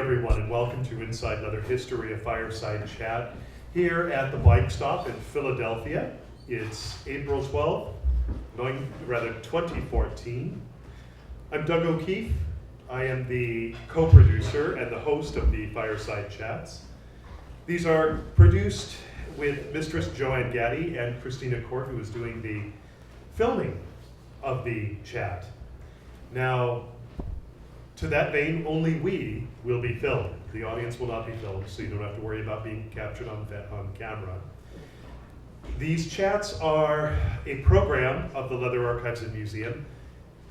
everyone, and welcome to Inside Leather History, a Fireside Chat here at the bike stop in Philadelphia. It's April 12th, 2014. I'm Doug O'Keefe. I am the co-producer and the host of the Fireside Chats. These are produced with Mistress Joanne Gaddy and Christina Court, who is doing the filming of the chat. Now, to that vein, only we will be filmed. The audience will not be filmed, so you don't have to worry about being captured on camera. These chats are a program of the Leather Archives and Museum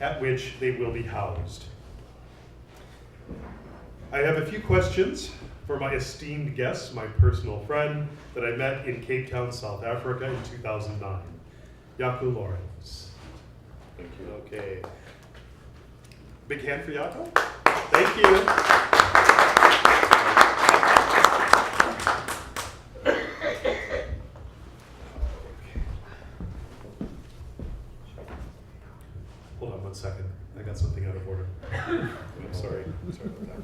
at which they will be housed. I have a few questions for my esteemed guest, my personal friend that I met in Cape Town, South Africa in 2009, Jaco Lourens. Thank you. Okay. Big hand for Jaco. Thank you. Hold on 1 second. I got something out of order. I'm sorry. Sorry about that.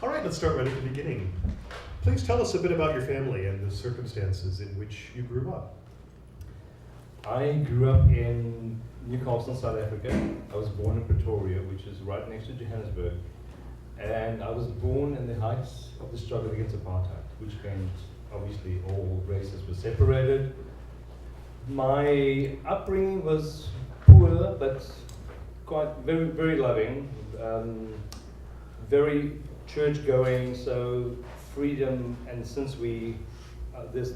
All right, let's start right at the beginning. Please tell us a bit about your family and the circumstances in which you grew up. I grew up in Newcastle, South Africa. I was born in Pretoria, which is right next to Johannesburg. And I was born in the heights of the struggle against apartheid, which meant obviously all races were separated. My upbringing was poor, but quite very, very loving, very church-going, so freedom. And since this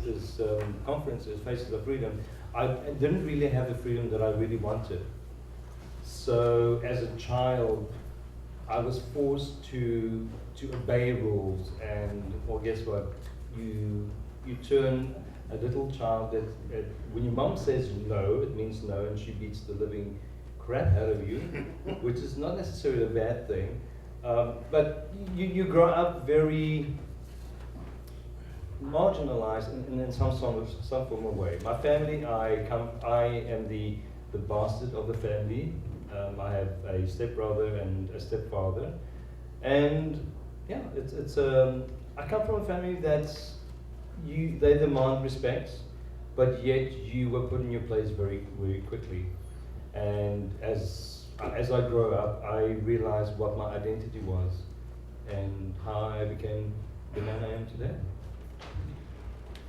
conference is Faces of Freedom, I didn't really have the freedom that I really wanted. So as a child, I was forced to obey rules, and well, guess what? You turn a little child that when your mom says no, it means no, and she beats the living crap out of you, which is not necessarily a bad thing. But you grow up very marginalized in some form of way. My family, I am the bastard of the family. I have a stepbrother and a stepfather, and yeah, it's I come from a family that's they demand respect, but yet you were put in your place very, very quickly. And as I grow up, I realized what my identity was and how I became the man I am today.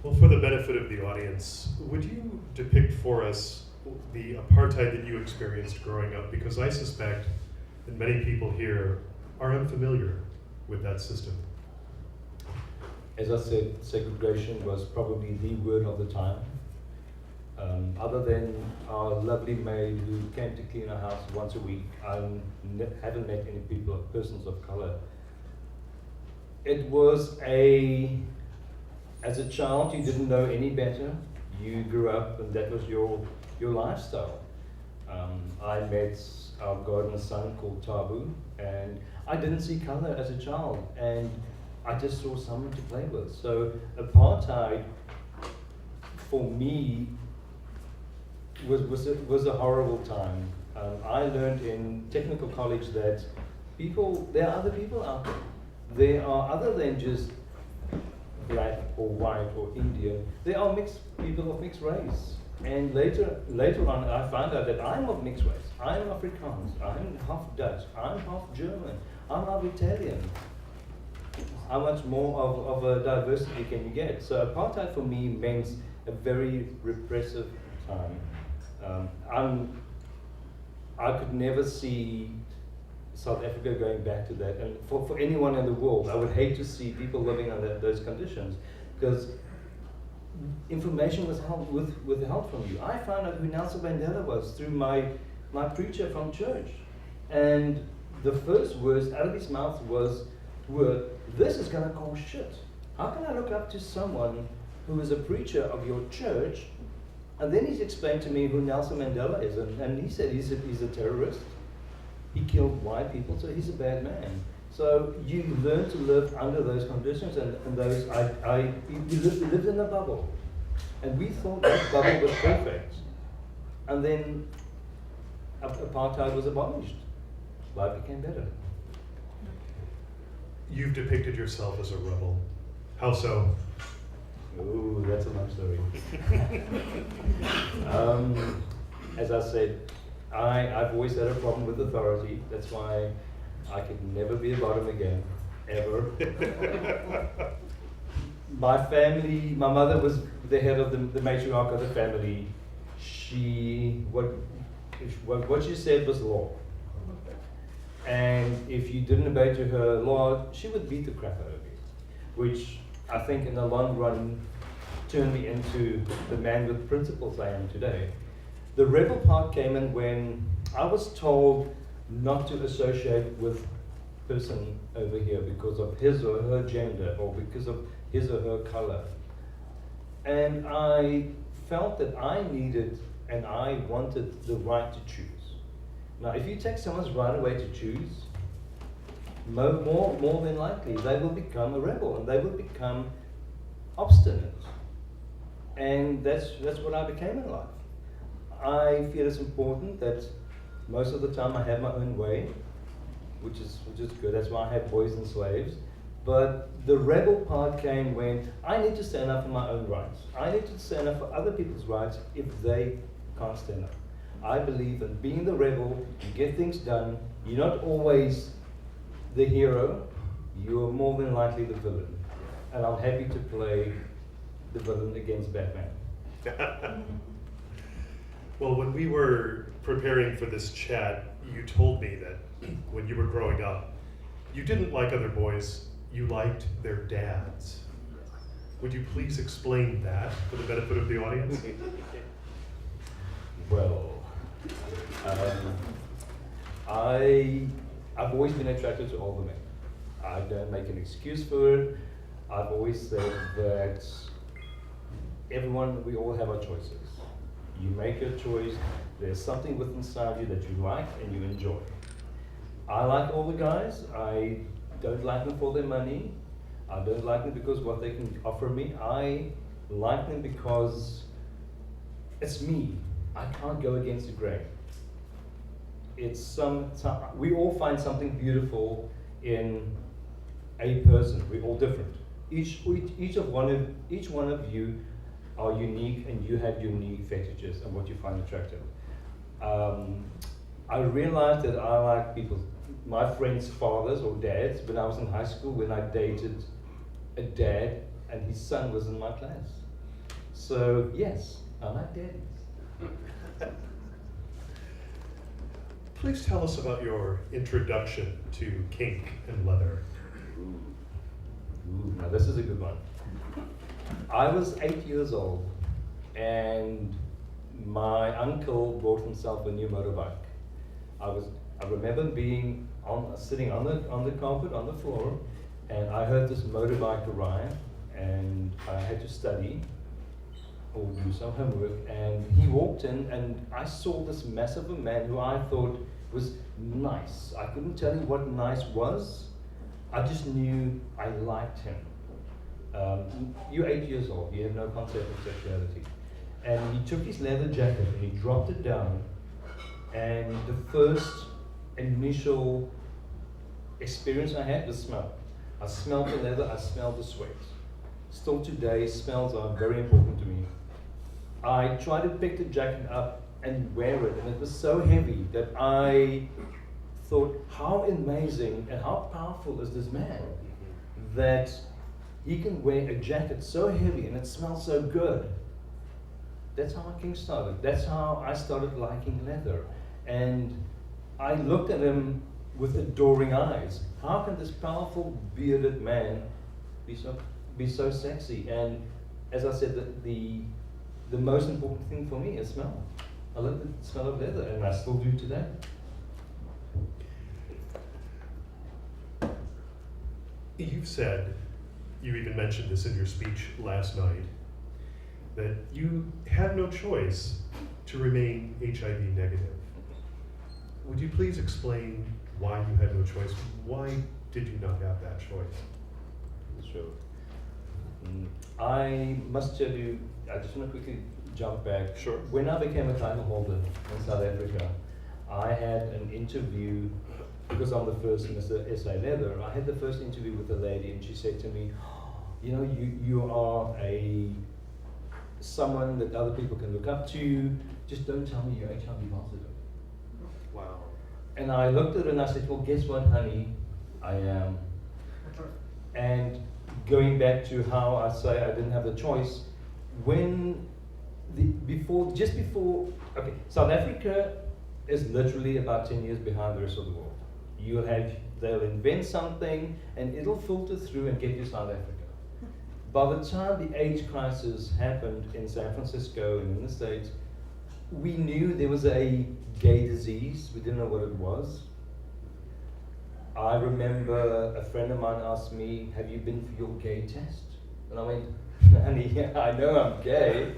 Well, for the benefit of the audience, would you depict for us the apartheid that you experienced growing up? Because I suspect that many people here are unfamiliar with that system. As I said, segregation was probably the word of the time. Other than our lovely maid who came to clean our house once a week, I haven't met any persons of color. It was as a child, you didn't know any better. You grew up and that was your lifestyle. I met our gardener son called Tabu, and I didn't see color as a child, and I just saw someone to play with. So apartheid, for me, was a horrible time. I learned in technical college that there are other people out there. There are other than just black or white or Indian. There are people of mixed race. And later on, I found out that I'm of mixed race. I'm Afrikaans. I'm half Dutch. I'm half German. I'm half Italian. How much more of a diversity can you get? So apartheid for me meant a very repressive time. I could never see South Africa going back to that, and for anyone in the world, I would hate to see people living under those conditions, because information was withheld from you. I found out who Nelson Mandela was through my preacher from church, and the first words out of his mouth were, "This is going to cause shit. How can I look up to someone who is a preacher of your church?" And then he's explained to me who Nelson Mandela is, and he said he's a terrorist. He killed white people, so he's a bad man. So you learn to live under those conditions, and those we lived in a bubble, and we thought that bubble was perfect. And then apartheid was abolished. Life became better. You've depicted yourself as a rebel. How so? Ooh, that's a long story. As I said, I've always had a problem with authority. That's why I could never be a bottom again, ever. My family, my mother was the head of the matriarch of the family. What she said was law. And if you didn't obey to her law, she would beat the crap out of you, which I think in the long run turned me into the man with principles I am today. The rebel part came in when I was told not to associate with person over here because of his or her gender or because of his or her color. And I felt that I needed and I wanted the right to choose. Now, if you take someone's right away to choose, more than likely they will become a rebel and they will become obstinate. And that's what I became in life. I feel it's important that most of the time I have my own way, which is good. That's why I have boys and slaves. But the rebel part came when I need to stand up for my own rights. I need to stand up for other people's rights if they can't stand up. I believe in being the rebel, you get things done. You're not always the hero. You are more than likely the villain. And I'm happy to play the villain against Batman. Well, when we were preparing for this chat, you told me that when you were growing up, you didn't like other boys, you liked their dads. Would you please explain that for the benefit of the audience? Well, I've always been attracted to older men. I don't make an excuse for it. I've always said that we all have our choices. You make your choice. There's something within inside you that you like and you enjoy. I like older guys. I don't like them for their money. I don't like them because what they can offer me. I like them because it's me. I can't go against the grain. We all find something beautiful in a person. We're all different. Each one of you are unique, and you have unique fetishes and what you find attractive. I realized that I like my friends' fathers or dads. When I was in high school, when I dated a dad, and his son was in my class. So yes, I like daddies. Please tell us about your introduction to kink and leather. Now this is a good one. I was 8 years old, and my uncle bought himself a new motorbike. I remember being sitting on the carpet on the floor, and I heard this motorbike arrive, and I had to study or do some homework, and he walked in, and I saw this massive man who I thought was nice. I couldn't tell you what nice was. I just knew I liked him. You're 8 years old, you have no concept of sexuality. And he took his leather jacket and he dropped it down, and the first initial experience I had was smell. I smelled the leather, I smelled the sweat. Still today, smells are very important to me. I tried to pick the jacket up and wear it, and it was so heavy that I thought, how amazing and how powerful is this man that he can wear a jacket so heavy and it smells so good. That's how my kink started. That's how I started liking leather. And I looked at him with adoring eyes. How can this powerful bearded man be so sexy? And as I said, the most important thing for me is smell. I love the smell of leather, and I still do today. You've said, you even mentioned this in your speech last night, that you had no choice to remain HIV negative. Would you please explain why you had no choice? Why did you not have that choice? Sure. I must tell you, I just want to quickly jump back. Sure. When I became a title holder in South Africa, had an interview, because I'm the first Mr. S.A. Leather, I had the first interview with a lady, and she said to me, you know, you are someone that other people can look up to, just don't tell me you're HIV positive. Wow. And I looked at her and I said, well, guess what, honey? I am. And going back to how I say I didn't have the choice, just before, okay, South Africa is literally about 10 years behind the rest of the world. They'll invent something and it'll filter through and get you South Africa. By the time the AIDS crisis happened in San Francisco and in the States, we knew there was a gay disease. We didn't know what it was. I remember a friend of mine asked me, have you been for your gay test? And I went, honey, yeah, I know I'm gay.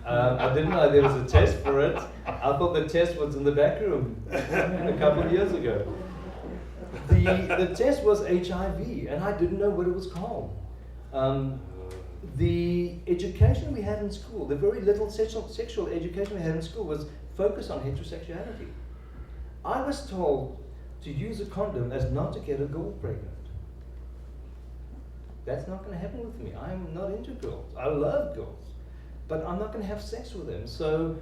I didn't know there was a test for it. I thought the test was in the back room a couple of years ago. The test was HIV, and I didn't know what it was called. The education we had in school, the very little sexual education we had in school was focused on heterosexuality. I was told to use a condom as not to get a girl pregnant. That's not going to happen with me. I'm not into girls. I love girls, but I'm not going to have sex with them. So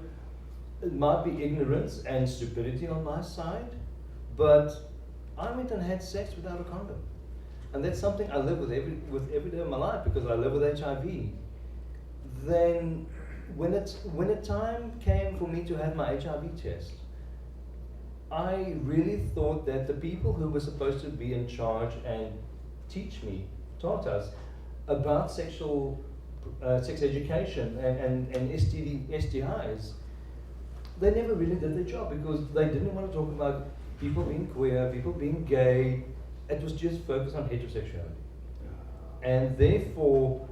it might be ignorance and stupidity on my side, but I went and had sex without a condom. And that's something I live with every day of my life because I live with HIV. Then when a time came for me to have my HIV test, I really thought that the people who were supposed to be in charge and taught us about sex education and STIs, they never really did their job because they didn't want to talk about people being queer, people being gay. It was just focused on heterosexuality. And therefore,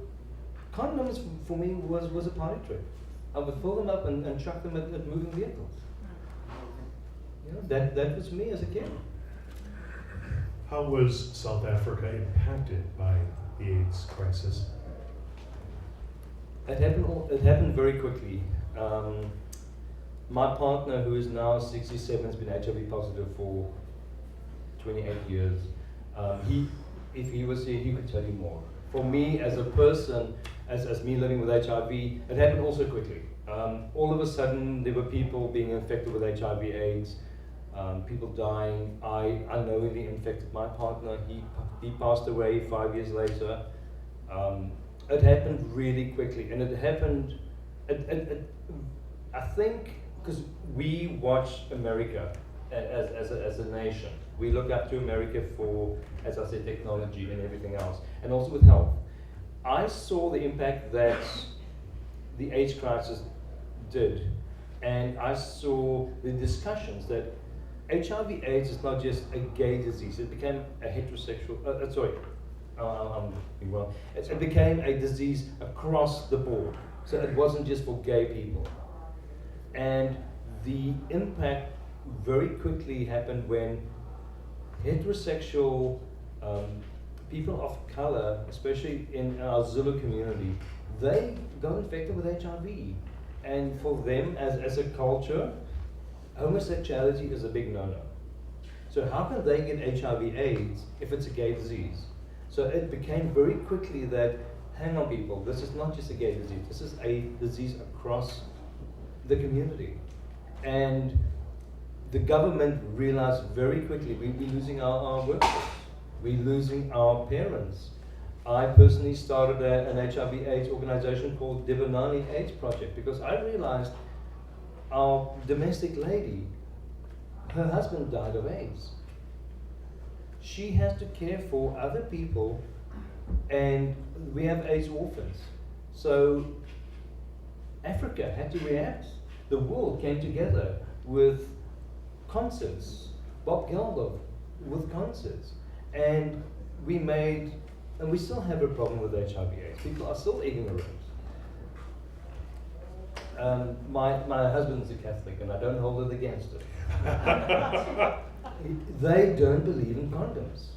condoms for me was a party trick. I would fill them up and chuck them at moving vehicles. You know, that was me as a kid. How was South Africa impacted by the AIDS crisis? It happened very quickly. My partner, who is now 67, has been HIV positive for 28 years. If he was here, he could tell you more. For me, as a person, as me living with HIV, it happened also quickly. All of a sudden, there were people being infected with HIV/AIDS, people dying. I unknowingly infected my partner. He passed away 5 years later. It happened really quickly, and it happened. I think because we watch America as a nation. We look up to America for, as I said, technology and everything else, and also with health. I saw the impact that the AIDS crisis did, and I saw the discussions that HIV/AIDS is not just a gay disease. It became a heterosexual. It became a disease across the board. So it wasn't just for gay people, and the impact very quickly happened when heterosexual people of color, especially in our Zulu community, they got infected with HIV. And for them, as a culture, homosexuality is a big no-no. So how can they get HIV/AIDS if it's a gay disease? So it became very quickly that, hang on people, this is not just a gay disease, this is a disease across the community. And the government realized very quickly we're losing our workforce, we're losing our parents. I personally started an HIV/AIDS organization called Devanani AIDS Project because I realized our domestic lady, her husband died of AIDS. She has to care for other people, and we have AIDS orphans. So Africa had to react. The world came together with concerts, Bob Geldof with concerts, and we still have a problem with HIV/AIDS. People are still ignorant. My husband's a Catholic, and I don't hold it against him. They don't believe in condoms.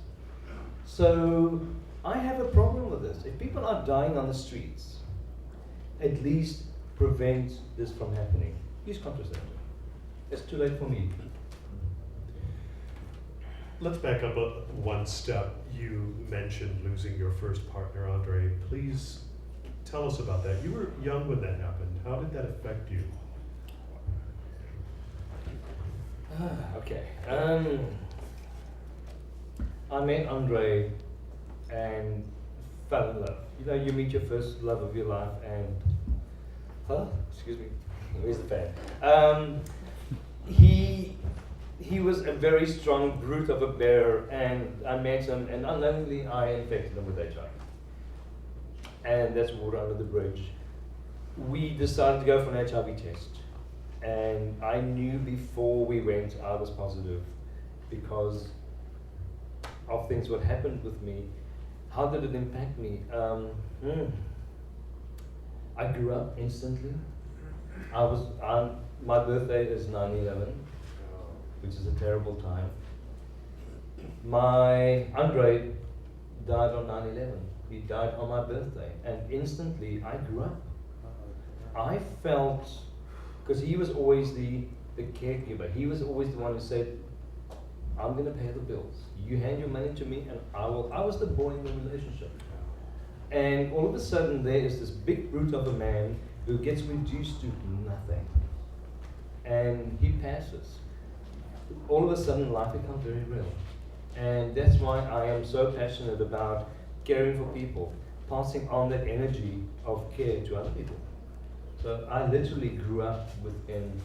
So I have a problem with this. If people are dying on the streets, at least prevent this from happening. Use contraceptive. It's too late for me. Let's back up one step. You mentioned losing your first partner, Andre. Please tell us about that. You were young when that happened. How did that affect you? Okay. I met Andre and fell in love. You know, you meet your first love of your life and, excuse me, where's the fan? He was a very strong brute of a bear, and I met him, and unknowingly I infected him with HIV. And that's water under the bridge. We decided to go for an HIV test, and I knew before we went I was positive because of things what happened with me. How did it impact me? I grew up instantly. My birthday is 9/11, which is a terrible time. Andre died on 9/11. He died on my birthday, and instantly I grew up. I felt, because he was always the caregiver. He was always the one who said, I'm going to pay the bills. You hand your money to me and I will. I was the boy in the relationship. And all of a sudden there is this big brute of a man who gets reduced to nothing. And he passes. All of a sudden life becomes very real. And that's why I am so passionate about caring for people, passing on that energy of care to other people. So I literally grew up within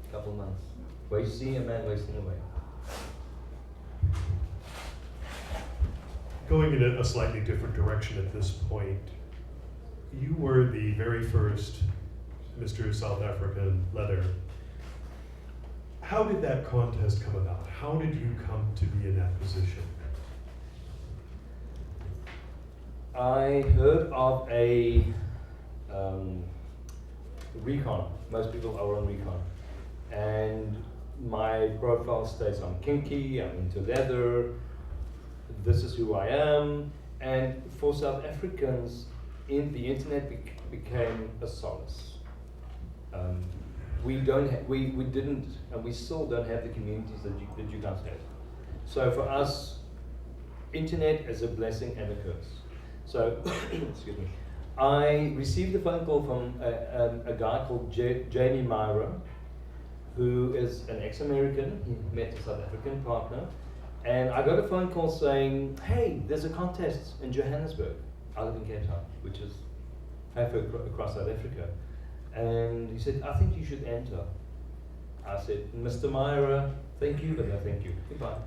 a couple months. Where you see a man wasting away. Going in a slightly different direction at this point, you were the very first Mr. South African leather. How did that contest come about? How did you come to be in that position? I heard of a recon. Most people are on recon. And my profile states I'm kinky, I'm into leather, this is who I am. And for South Africans, the internet became a solace. We didn't, and we still don't have the communities that you guys have. So for us, internet is a blessing and a curse. So, excuse me. I received a phone call from a guy called Jamie Myra, who is an ex-American. He met a South African partner. And I got a phone call saying, hey, there's a contest in Johannesburg. I live in Cape Town, which is halfway across South Africa. And he said, I think you should enter. I said, Mr. Myra, thank you, but no thank you. Goodbye.